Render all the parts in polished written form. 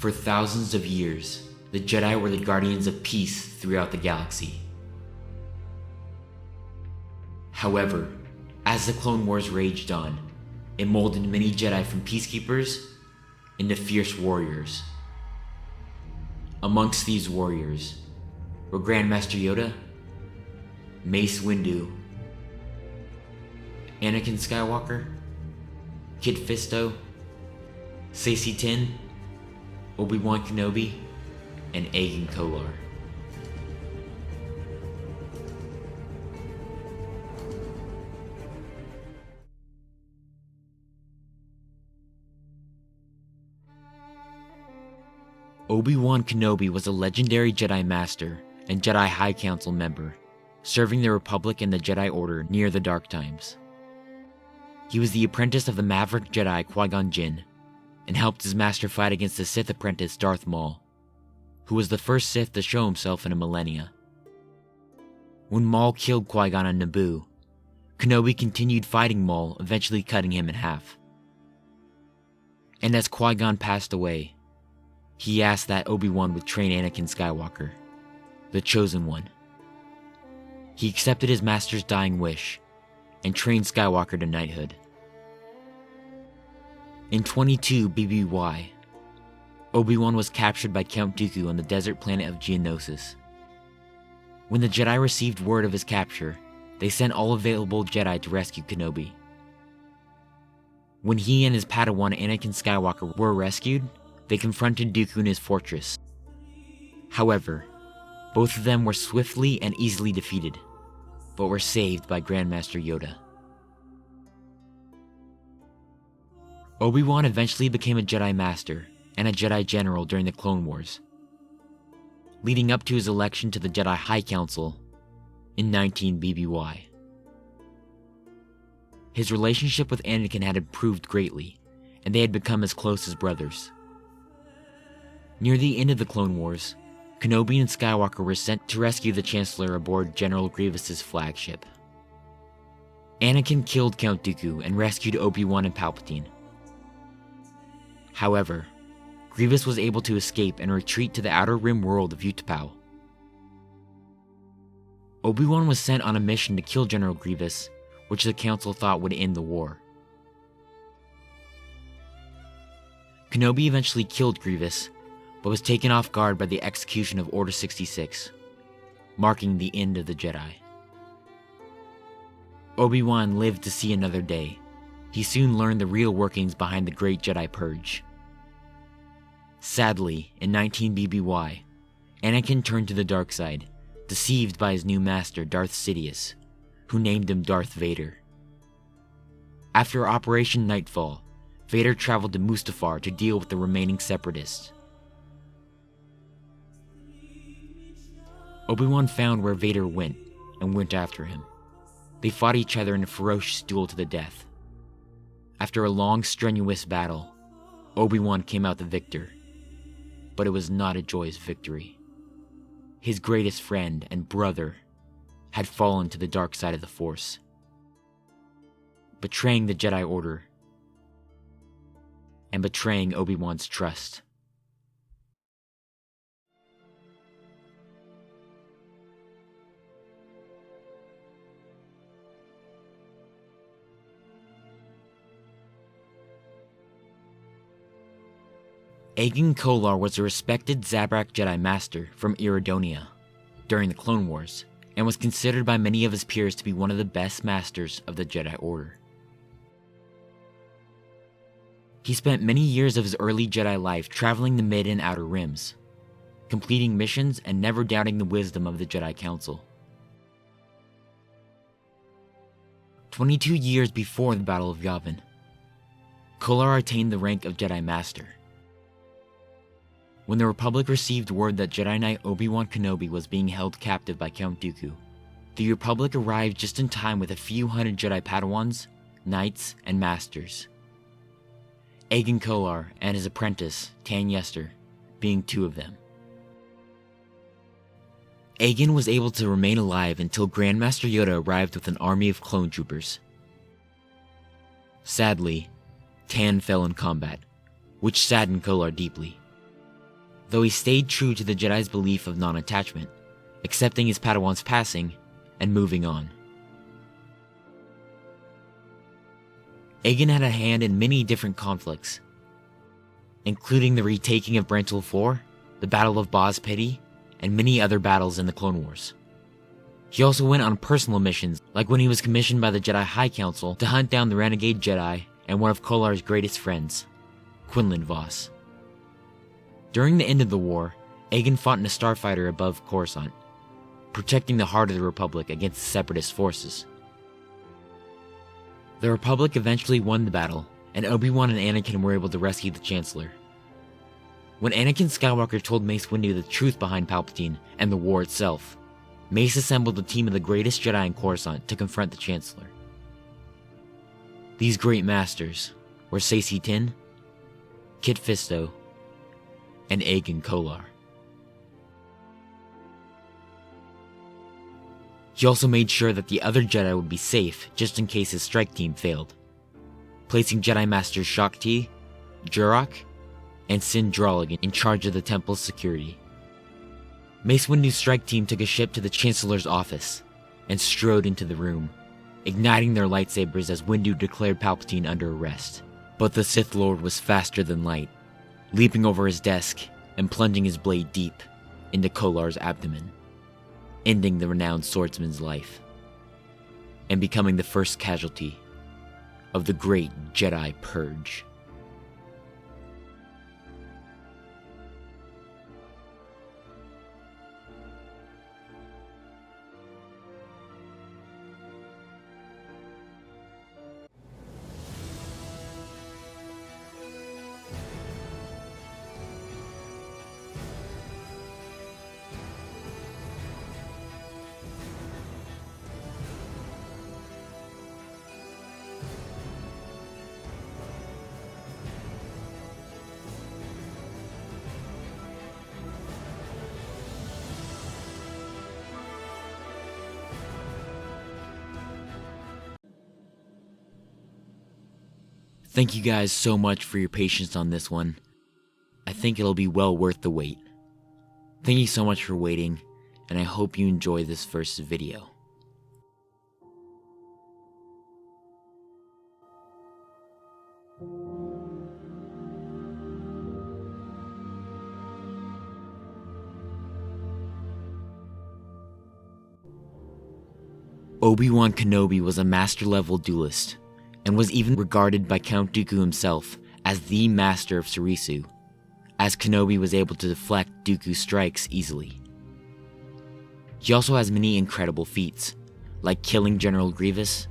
For thousands of years, the Jedi were the guardians of peace throughout the galaxy. However, as the Clone Wars raged on, it molded many Jedi from peacekeepers into fierce warriors. Amongst these warriors were Grandmaster Yoda, Mace Windu, Anakin Skywalker, Kit Fisto, Saesee Tiin, Obi-Wan Kenobi, and Agen Kolar. Obi-Wan Kenobi was a legendary Jedi Master and Jedi High Council member, serving the Republic and the Jedi Order near the Dark Times. He was the apprentice of the maverick Jedi Qui-Gon Jinn, and helped his master fight against the Sith apprentice Darth Maul, who was the first Sith to show himself in a millennia. When Maul killed Qui-Gon on Naboo, Kenobi continued fighting Maul, eventually cutting him in half. And as Qui-Gon passed away, he asked that Obi-Wan would train Anakin Skywalker, the Chosen One. He accepted his master's dying wish and trained Skywalker to knighthood. In 22 BBY, Obi-Wan was captured by Count Dooku on the desert planet of Geonosis. When the Jedi received word of his capture, they sent all available Jedi to rescue Kenobi. When he and his Padawan Anakin Skywalker were rescued, they confronted Dooku in his fortress. However, both of them were swiftly and easily defeated, but were saved by Grandmaster Yoda. Obi-Wan eventually became a Jedi Master and a Jedi General during the Clone Wars, leading up to his election to the Jedi High Council in 19 BBY. His relationship with Anakin had improved greatly, and they had become as close as brothers. Near the end of the Clone Wars, Kenobi and Skywalker were sent to rescue the Chancellor aboard General Grievous's flagship. Anakin killed Count Dooku and rescued Obi-Wan and Palpatine. However, Grievous was able to escape and retreat to the Outer Rim world of Utapau. Obi-Wan was sent on a mission to kill General Grievous, which the Council thought would end the war. Kenobi eventually killed Grievous, but was taken off guard by the execution of Order 66, marking the end of the Jedi. Obi-Wan lived to see another day. He soon learned the real workings behind the Great Jedi Purge. Sadly, in 19 BBY, Anakin turned to the dark side, deceived by his new master Darth Sidious, who named him Darth Vader. After Operation Nightfall, Vader traveled to Mustafar to deal with the remaining Separatists. Obi-Wan found where Vader went and went after him. They fought each other in a ferocious duel to the death. After a long, strenuous battle, Obi-Wan came out the victor, but it was not a joyous victory. His greatest friend and brother had fallen to the dark side of the Force, betraying the Jedi Order and betraying Obi-Wan's trust. Agen Kolar was a respected Zabrak Jedi Master from Iridonia during the Clone Wars, and was considered by many of his peers to be one of the best masters of the Jedi Order. He spent many years of his early Jedi life traveling the Mid and Outer Rims, completing missions and never doubting the wisdom of the Jedi Council. 22 years before the Battle of Yavin, Kolar attained the rank of Jedi Master. When the Republic received word that Jedi Knight Obi-Wan Kenobi was being held captive by Count Dooku, the Republic arrived just in time with a few hundred Jedi Padawans, Knights, and Masters. Agen Kolar and his apprentice, Tan Yester, being two of them. Agen was able to remain alive until Grandmaster Yoda arrived with an army of clone troopers. Sadly, Tan fell in combat, which saddened Kolar deeply. though he stayed true to the Jedi's belief of non-attachment, accepting his Padawan's passing and moving on. Agen had a hand in many different conflicts, including the retaking of Brantel IV, the Battle of Boz Pity, and many other battles in the Clone Wars. He also went on personal missions, like when he was commissioned by the Jedi High Council to hunt down the renegade Jedi and one of Kolar's greatest friends, Quinlan Vos. During the end of the war, Agen fought in a starfighter above Coruscant, protecting the heart of the Republic against the Separatist forces. The Republic eventually won the battle, and Obi-Wan and Anakin were able to rescue the Chancellor. When Anakin Skywalker told Mace Windu the truth behind Palpatine and the war itself, Mace assembled a team of the greatest Jedi in Coruscant to confront the Chancellor. These great masters were Saesee Tiin, Kit Fisto, and Agen Kolar. He also made sure that the other Jedi would be safe just in case his strike team failed, placing Jedi Masters Shaak Ti, Jurok, and Sin Drollig in charge of the temple's security. Mace Windu's strike team took a ship to the Chancellor's office and strode into the room, igniting their lightsabers as Windu declared Palpatine under arrest. But the Sith Lord was faster than light, leaping over his desk and plunging his blade deep into Kolar's abdomen, ending the renowned swordsman's life, and becoming the first casualty of the Great Jedi Purge. Thank you guys so much for your patience on this one. I think it'll be well worth the wait. Thank you so much for waiting, and I hope you enjoy this first video. Obi-Wan Kenobi was a master-level duelist, and was even regarded by Count Dooku himself as the master of Surisu, as Kenobi was able to deflect Dooku's strikes easily. He also has many incredible feats, like killing General Grievous,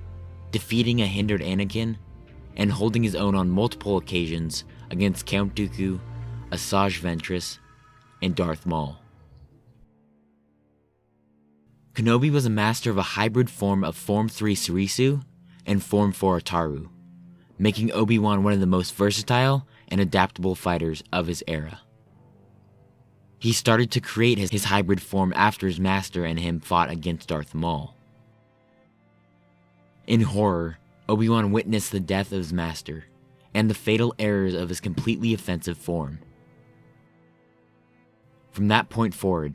defeating a hindered Anakin, and holding his own on multiple occasions against Count Dooku, Asajj Ventress, and Darth Maul. Kenobi was a master of a hybrid form of Form 3 Surisu and Form 4 Ataru, making Obi-Wan one of the most versatile and adaptable fighters of his era. He started to create his hybrid form after his master and him fought against Darth Maul. In horror, Obi-Wan witnessed the death of his master, and the fatal errors of his completely offensive form. From that point forward,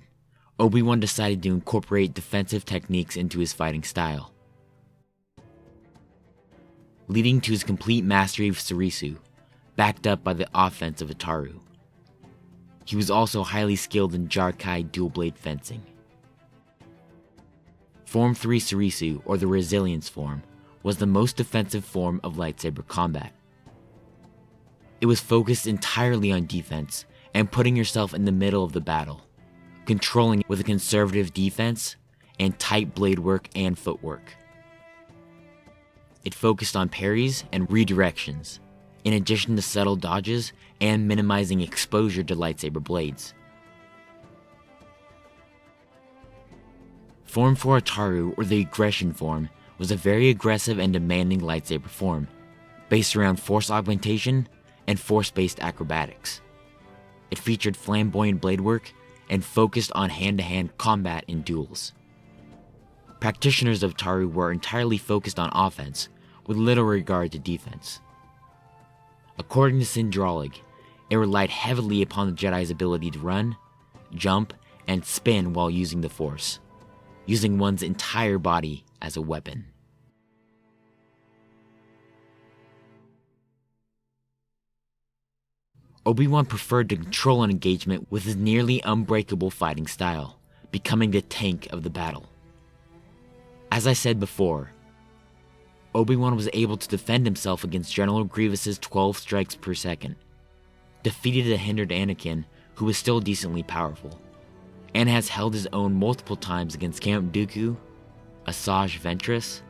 Obi-Wan decided to incorporate defensive techniques into his fighting style, leading to his complete mastery of Surisu, backed up by the offense of Ataru. He was also highly skilled in Jar-Kai dual-blade fencing. Form 3 Surisu, or the Resilience form, was the most defensive form of lightsaber combat. It was focused entirely on defense and putting yourself in the middle of the battle, controlling it with a conservative defense and tight blade work and footwork. It focused on parries and redirections, in addition to subtle dodges and minimizing exposure to lightsaber blades. Form 4 Ataru, or the Aggression form, was a very aggressive and demanding lightsaber form, based around force augmentation and force-based acrobatics. It featured flamboyant blade work and focused on hand-to-hand combat in duels. Practitioners of Ataru were entirely focused on offense, with little regard to defense. According to Sin Drollig, It relied heavily upon the Jedi's ability to run, jump, and spin while using the Force, using one's entire body as a weapon. Obi-Wan preferred to control an engagement with his nearly unbreakable fighting style, becoming the tank of the battle. As I said before, Obi-Wan was able to defend himself against General Grievous's 12 strikes per second, defeated a hindered Anakin who was still decently powerful, and has held his own multiple times against Count Dooku, Asajj Ventress,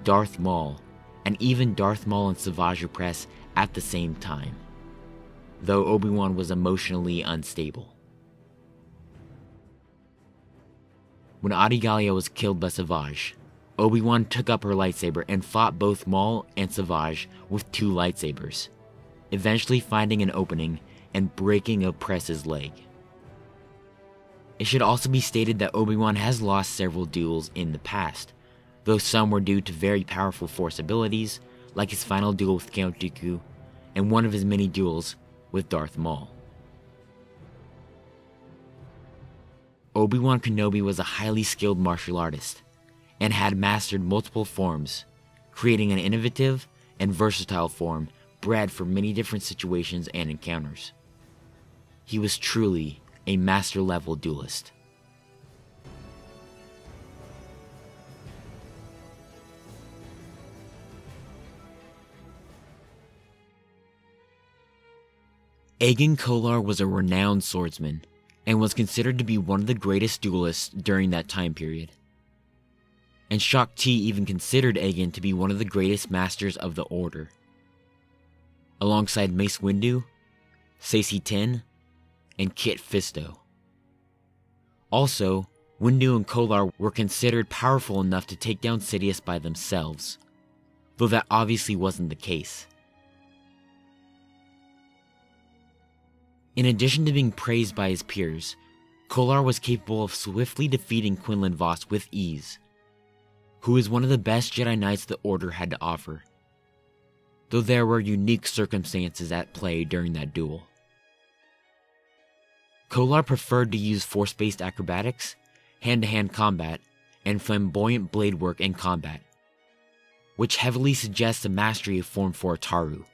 Darth Maul, and even Darth Maul and Savage Opress at the same time, though Obi-Wan was emotionally unstable. When Adi Gallia was killed by Savage, Obi-Wan took up her lightsaber and fought both Maul and Savage with 2 lightsabers, eventually finding an opening and breaking Opress's leg. It should also be stated that Obi-Wan has lost several duels in the past, though some were due to very powerful Force abilities, like his final duel with Count Dooku, and one of his many duels with Darth Maul. Obi-Wan Kenobi was a highly skilled martial artist, and had mastered multiple forms, creating an innovative and versatile form bred for many different situations and encounters. He was truly a master-level duelist. Agen Kolar was a renowned swordsman, and was considered to be one of the greatest duelists during that time period. And Shaak Ti even considered Agen to be one of the greatest masters of the Order, alongside Mace Windu, Saesee Tiin, and Kit Fisto. Also, Windu and Kolar were considered powerful enough to take down Sidious by themselves, though that obviously wasn't the case. In addition to being praised by his peers, Kolar was capable of swiftly defeating Quinlan Vos with ease, who is one of the best Jedi Knights the Order had to offer, though there were unique circumstances at play during that duel. Kolar preferred to use Force-based acrobatics, hand-to-hand combat, and flamboyant blade work in combat, which heavily suggests a mastery of Form 4 Taru.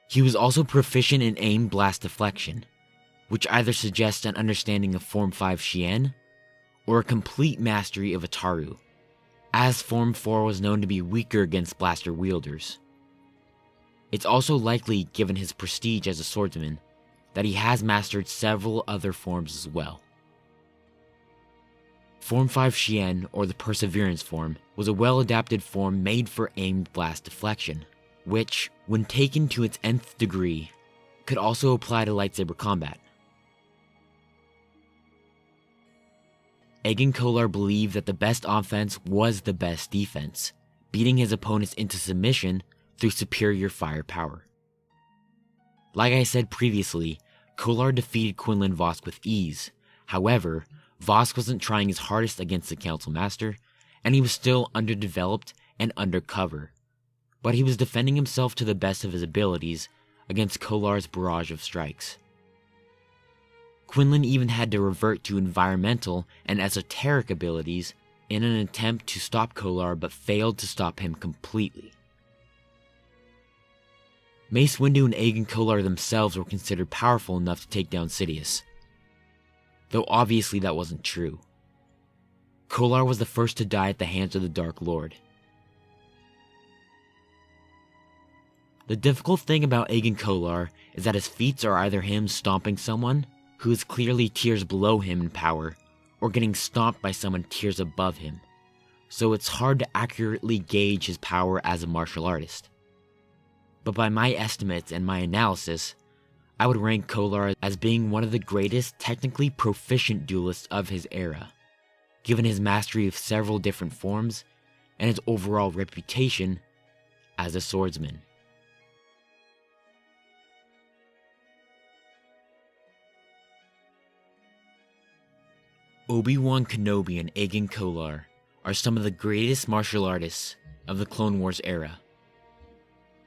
He was also proficient in aim blast deflection, which either suggests an understanding of Form 5 Xian, or a complete mastery of Ataru, as Form 4 was known to be weaker against blaster wielders. It's also likely, given his prestige as a swordsman, that he has mastered several other forms as well. Form 5 Xian, or the Perseverance form, was a well-adapted form made for aimed blast deflection, which, when taken to its nth degree, could also apply to lightsaber combat. Agen Kolar believed that the best offense was the best defense, beating his opponents into submission through superior firepower. Like I said previously, Kolar defeated Quinlan Vos with ease. However, Vos wasn't trying his hardest against the Council Master, and he was still underdeveloped and undercover. But he was defending himself to the best of his abilities against Kolar's barrage of strikes. Quinlan even had to revert to environmental and esoteric abilities in an attempt to stop Kolar, but failed to stop him completely. Mace Windu and Agen Kolar themselves were considered powerful enough to take down Sidious, though obviously that wasn't true. Kolar was the first to die at the hands of the Dark Lord. The difficult thing about Agen Kolar is that his feats are either him stomping someone who is clearly tiers below him in power, or getting stomped by someone tiers above him, so it's hard to accurately gauge his power as a martial artist. But by my estimates and my analysis, I would rank Kolar as being one of the greatest technically proficient duelists of his era, given his mastery of several different forms and his overall reputation as a swordsman. Obi-Wan Kenobi and Agen Kolar are some of the greatest martial artists of the Clone Wars era.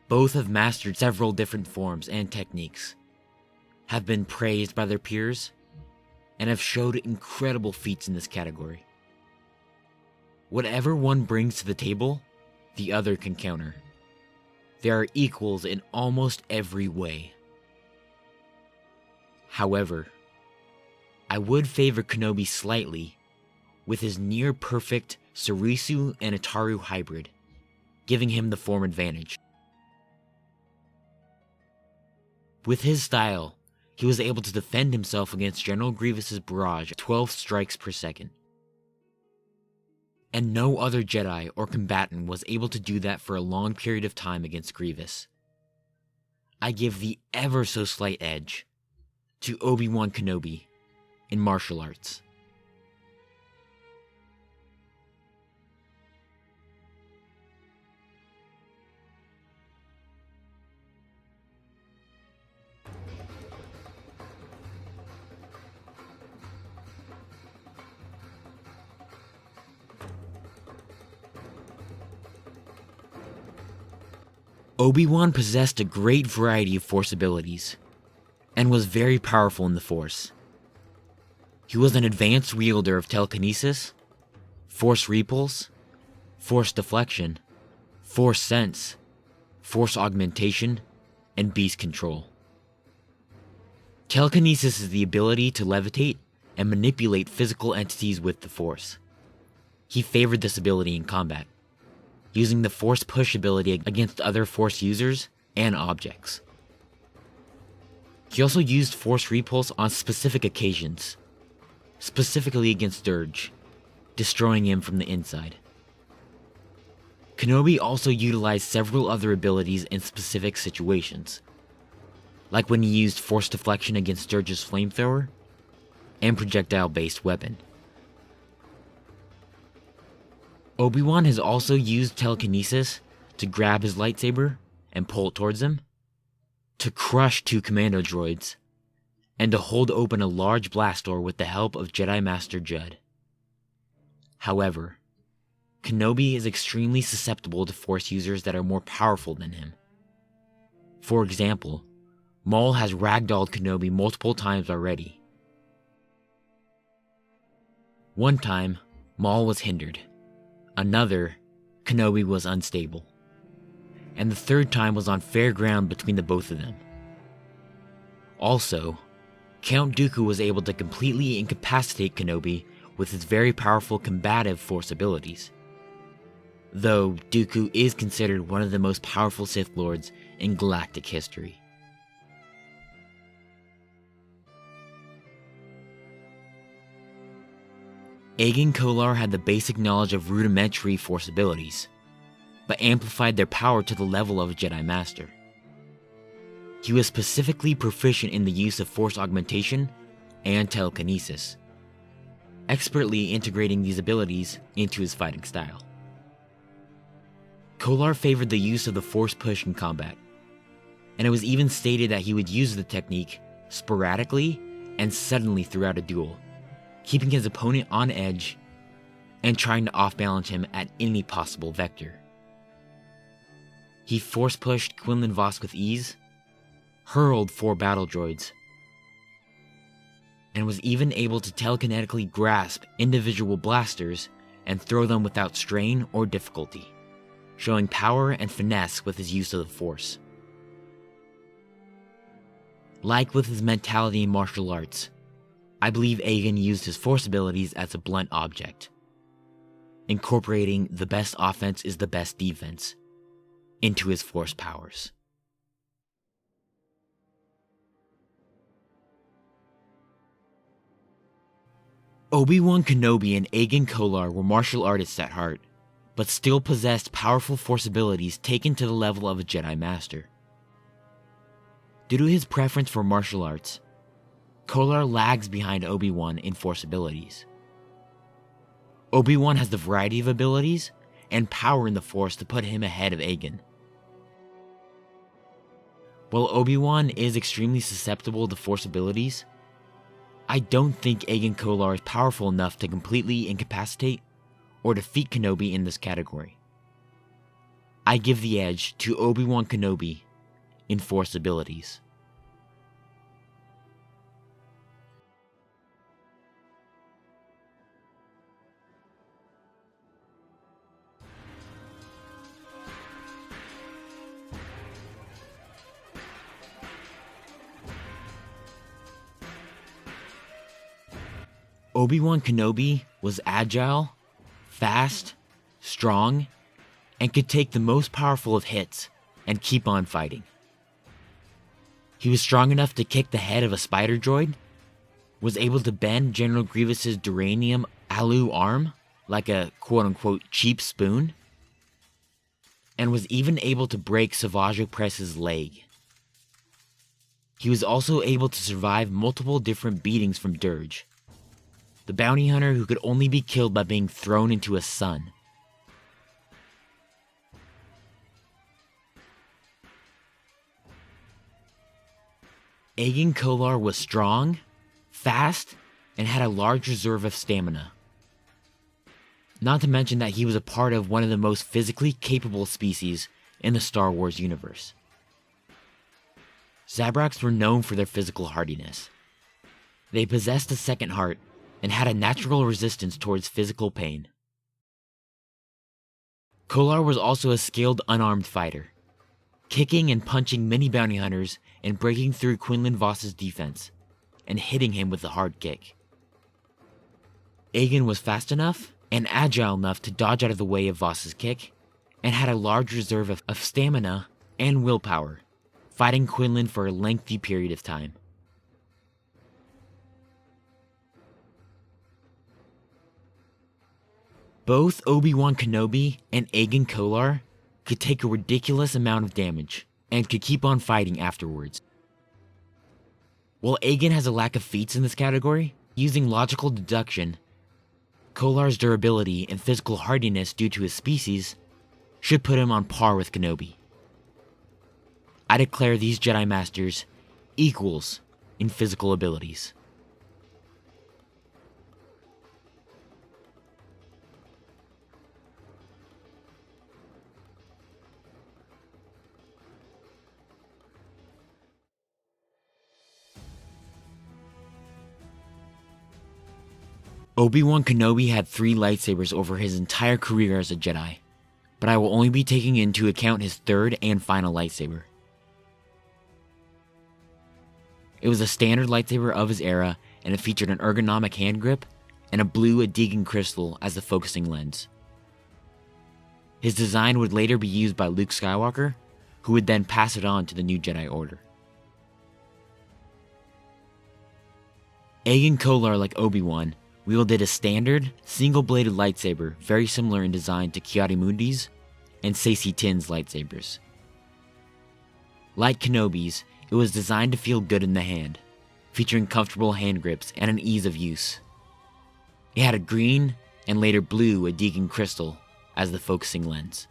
Both have mastered several different forms and techniques, have been praised by their peers and have showed incredible feats in this category. Whatever one brings to the table, the other can counter. They are equals in almost every way. However, I would favor Kenobi slightly with his near-perfect Sarisu and Ataru hybrid, giving him the form advantage. With his style, he was able to defend himself against General Grievous's barrage of 12 strikes per second. And no other Jedi or combatant was able to do that for a long period of time against Grievous. I give the ever so slight edge to Obi-Wan Kenobi in martial arts. Obi-Wan possessed a great variety of Force abilities, and was very powerful in the Force. He was an advanced wielder of telekinesis, Force repulse, Force deflection, Force sense, Force augmentation, and beast control. Telekinesis is the ability to levitate and manipulate physical entities with the Force. He favored this ability in combat, using the Force push ability against other Force users and objects. He also used Force repulse on specific occasions, specifically against Dirge, destroying him from the inside. Kenobi also utilized several other abilities in specific situations, like when he used Force deflection against Dirge's flamethrower and projectile-based weapon. Obi-Wan has also used telekinesis to grab his lightsaber and pull it towards him, to crush 2 commando droids, and to hold open a large blast door with the help of Jedi Master Judd. However, Kenobi is extremely susceptible to Force users that are more powerful than him. For example, Maul has ragdolled Kenobi multiple times already. One time, Maul was hindered. Another, Kenobi was unstable. And the third time was on fair ground between the both of them. Also, Count Dooku was able to completely incapacitate Kenobi with his very powerful combative Force abilities. Though Dooku is considered one of the most powerful Sith Lords in galactic history. Agen Kolar had the basic knowledge of rudimentary Force abilities, but amplified their power to the level of a Jedi Master. He was specifically proficient in the use of Force augmentation and telekinesis, expertly integrating these abilities into his fighting style. Kolar favored the use of the Force push in combat, and it was even stated that he would use the technique sporadically and suddenly throughout a duel, keeping his opponent on edge and trying to off-balance him at any possible vector. He force-pushed Quinlan Vos with ease, hurled 4 battle droids, and was even able to telekinetically grasp individual blasters and throw them without strain or difficulty, showing power and finesse with his use of the Force. Like with his mentality in martial arts, I believe Agen used his Force abilities as a blunt object, incorporating the best offense is the best defense into his Force powers. Obi-Wan Kenobi and Agen Kolar were martial artists at heart, but still possessed powerful Force abilities taken to the level of a Jedi Master. Due to his preference for martial arts, Kolar lags behind Obi-Wan in Force abilities. Obi-Wan has the variety of abilities and power in the Force to put him ahead of Agen. While Obi-Wan is extremely susceptible to Force abilities, I don't think Agen Kolar is powerful enough to completely incapacitate or defeat Kenobi in this category. I give the edge to Obi-Wan Kenobi in Force abilities. Obi-Wan Kenobi was agile, fast, strong, and could take the most powerful of hits and keep on fighting. He was strong enough to kick the head of a spider droid, was able to bend General Grievous's duranium alu arm like a quote-unquote cheap spoon, and was even able to break Savage Opress's leg. He was also able to survive multiple different beatings from Dirge, the bounty hunter who could only be killed by being thrown into a sun. Agen Kolar was strong, fast, and had a large reserve of stamina. Not to mention that he was a part of one of the most physically capable species in the Star Wars universe. Zabraks were known for their physical hardiness. They possessed a second heart and had a natural resistance towards physical pain. Kolar was also a skilled unarmed fighter, kicking and punching many bounty hunters and breaking through Quinlan Voss's defense and hitting him with a hard kick. Agen was fast enough and agile enough to dodge out of the way of Voss's kick and had a large reserve of stamina and willpower, fighting Quinlan for a lengthy period of time. Both Obi-Wan Kenobi and Agen Kolar could take a ridiculous amount of damage and could keep on fighting afterwards. While Agen has a lack of feats in this category, using logical deduction, Kolar's durability and physical hardiness due to his species should put him on par with Kenobi. I declare these Jedi Masters equals in physical abilities. Obi-Wan Kenobi had 3 lightsabers over his entire career as a Jedi, but I will only be taking into account his third and final lightsaber. It was a standard lightsaber of his era, and it featured an ergonomic hand grip and a blue Agen crystal as the focusing lens. His design would later be used by Luke Skywalker, who would then pass it on to the new Jedi Order. Agen Kolar, like Obi-Wan, wielded a standard, single-bladed lightsaber very similar in design to Ki-Adi-Mundi's and Saesee Tinn's lightsabers. Like Kenobi's, it was designed to feel good in the hand, featuring comfortable hand grips and an ease of use. It had a green and later blue Agen crystal as the focusing lens.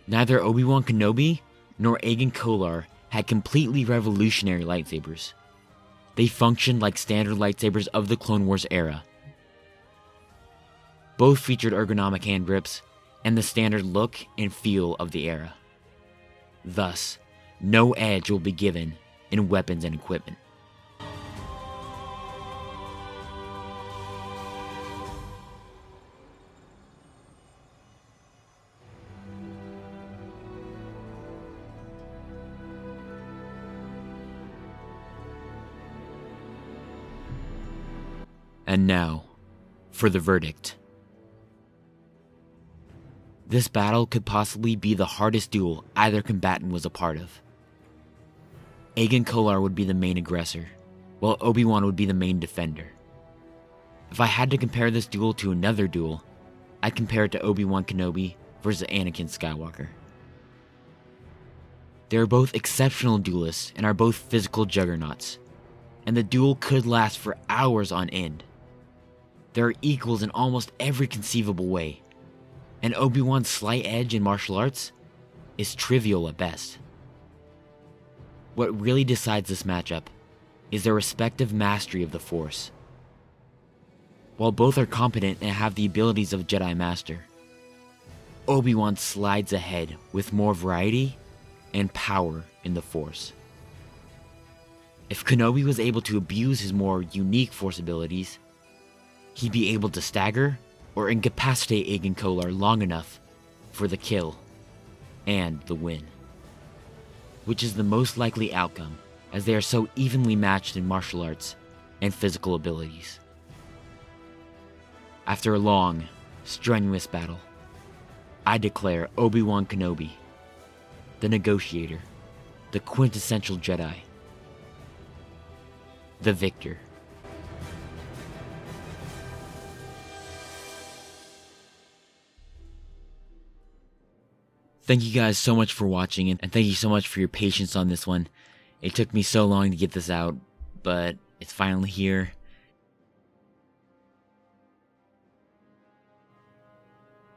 Neither Obi-Wan Kenobi nor Agen Kolar had completely revolutionary lightsabers. They functioned like standard lightsabers of the Clone Wars era. Both featured ergonomic hand grips and the standard look and feel of the era. Thus, no edge will be given in weapons and equipment. And now, for the verdict. This battle could possibly be the hardest duel either combatant was a part of. Agen Kolar would be the main aggressor, while Obi-Wan would be the main defender. If I had to compare this duel to another duel, I'd compare it to Obi-Wan Kenobi versus Anakin Skywalker. They are both exceptional duelists and are both physical juggernauts, and the duel could last for hours on end. There are equals in almost every conceivable way, and Obi-Wan's slight edge in martial arts is trivial at best. What really decides this matchup is their respective mastery of the Force. While both are competent and have the abilities of a Jedi Master, Obi-Wan slides ahead with more variety and power in the Force. If Kenobi was able to abuse his more unique Force abilities, he'd be able to stagger or incapacitate Agen Kolar long enough for the kill and the win, which is the most likely outcome as they are so evenly matched in martial arts and physical abilities. After a long, strenuous battle, I declare Obi-Wan Kenobi, the Negotiator, the quintessential Jedi, the victor. Thank you guys so much for watching, and thank you so much for your patience on this one. It took me so long to get this out, but it's finally here.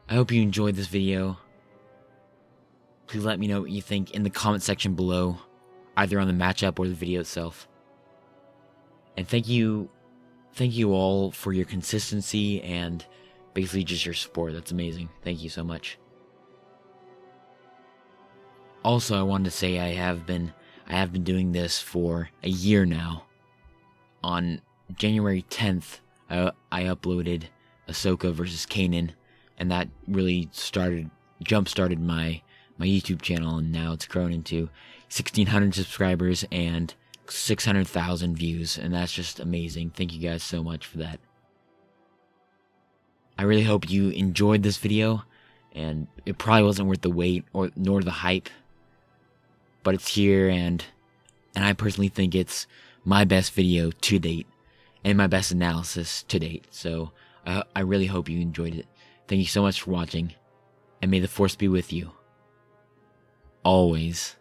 I hope you enjoyed this video. Please let me know what you think in the comment section below, either on the matchup or the video itself. And thank you all for your consistency and basically just your support. That's amazing. Thank you so much. Also, I wanted to say I have been doing this for a year now. On January 10th, I uploaded Ahsoka vs. Kanan, and that really jump-started my YouTube channel, and now it's grown into 1,600 subscribers and 600,000 views, and that's just amazing. Thank you guys so much for that. I really hope you enjoyed this video, and it probably wasn't worth the wait nor the hype, but it's here, and I personally think it's my best video to date and my best analysis to date. So I really hope you enjoyed it. Thank you so much for watching, and may the Force be with you always.